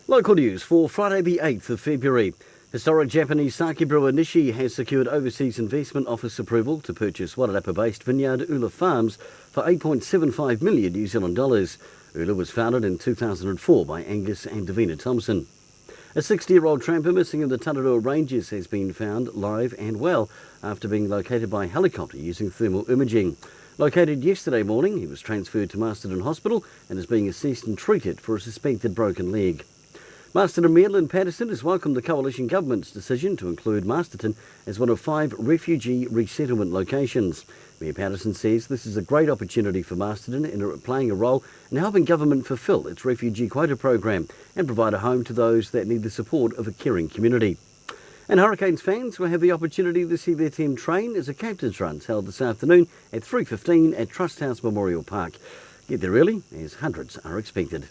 Local news for Friday the 8th of February. Historic Japanese sake brewer Nishi has secured Overseas Investment Office approval to purchase Wairarapa-based vineyard Ula Farms for 8.75 million New Zealand dollars. Ula was founded in 2004 by Angus and Davina Thompson. A 60-year-old tramper missing in the Tararua Ranges has been found live and well after being located by helicopter using thermal imaging. Located yesterday morning, he was transferred to Masterton Hospital and is being assessed and treated for a suspected broken leg. Masterton Mayor Lynn Patterson has welcomed the Coalition Government's decision to include Masterton as one of 5 refugee resettlement locations. Mayor Patterson says this is a great opportunity for Masterton in playing a role in helping government fulfil its refugee quota program and provide a home to those that need the support of a caring community. And Hurricanes fans will have the opportunity to see their team train as a captain's run held this afternoon at 3:15 at Trust House Memorial Park. Get there early as hundreds are expected.